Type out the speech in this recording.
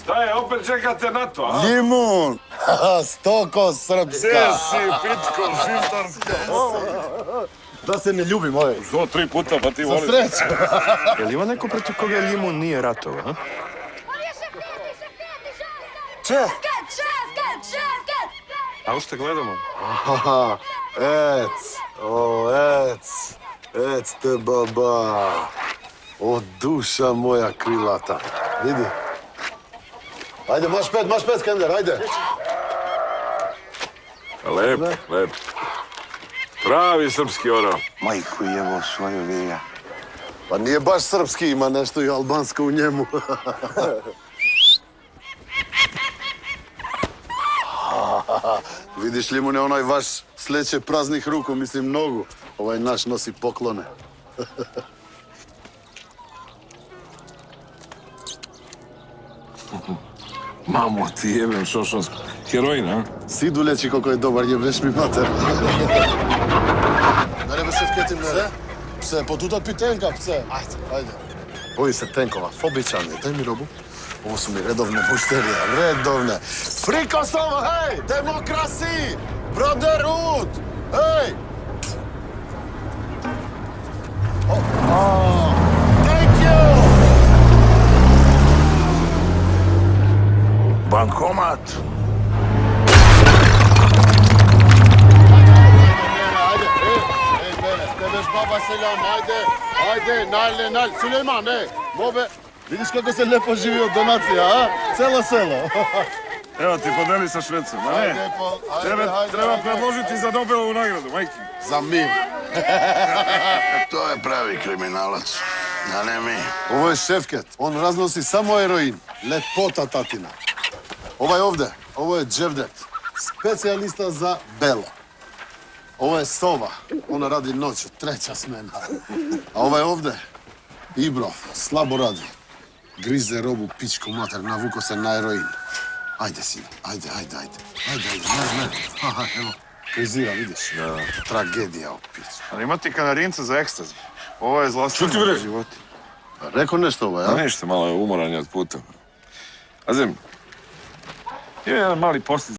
Šta je, opet čekate na to, a? Limun! Stoko srpska! Si, pitko, šiptarska. Da se ne ljubim, ove. Što 3 puta, pa ti Za voliš? sreću! Jel ima neko protiv koga Limun nije ratovao, a? Če? A ušte gledamo? Aha, ec te baba. O, duša moja krilata. Vidi. Ajde, maš pet, Skender, ajde. Lep, lep. Pravi srpski orao. Majku jevo svoju vija. Pa nije baš srpski, ima nešto i albansko u njemu. Vidiš, Limune, onaj vaš sleće praznih ruku, mislim nogu. Ovaj naš nosi poklone. Mamo ti jebem šošonsko. Heroin, a? Siduleci koliko je dobar, jebeš mi mater. Ne rebe se vketim, ne? Pse, potutat pi tenka, pse. Ajde. Boji se tenkova, fobičan je. Daj mi robu. Ovo su mi redovne mušterije, redovne. Frikosovo, hej! Demokrasi! Brotherhood! Hej! Thank you! Bankomat. Ajde, mene, tebeš baba selam, ajde, nalj, Sulejman, mobe, vidiš kako se lepo živi od donacija, a? Celo selo. Evo ti, podeli sa Švedcom, a ne? Treba predložiti za Nobelovu nagradu, majke. Za mir. To je pravi kriminalac, a ne mi. Ovo je Šefket, on raznosi samo heroin, lepota tatina. Ovaj ovde, ovo je Dževdet, specijalista za belo. Ovo je Sova, ona radi noću, 3. smena. A ovaj ovde, Ibro, slabo radi. Grize robu, pičku mater, navuko se na heroin. Ajde, sine, ajde, ne. Aha, evo, krizira, vidiš? Tragedija opet. Ali imati kanarinca za ekstazi. Ovo je Što ti zlostavljanje bre? u životu. Rekao nešto ovaj, A a? nešto, malo je umoran je od puta. Azem, ima jedan mali posljed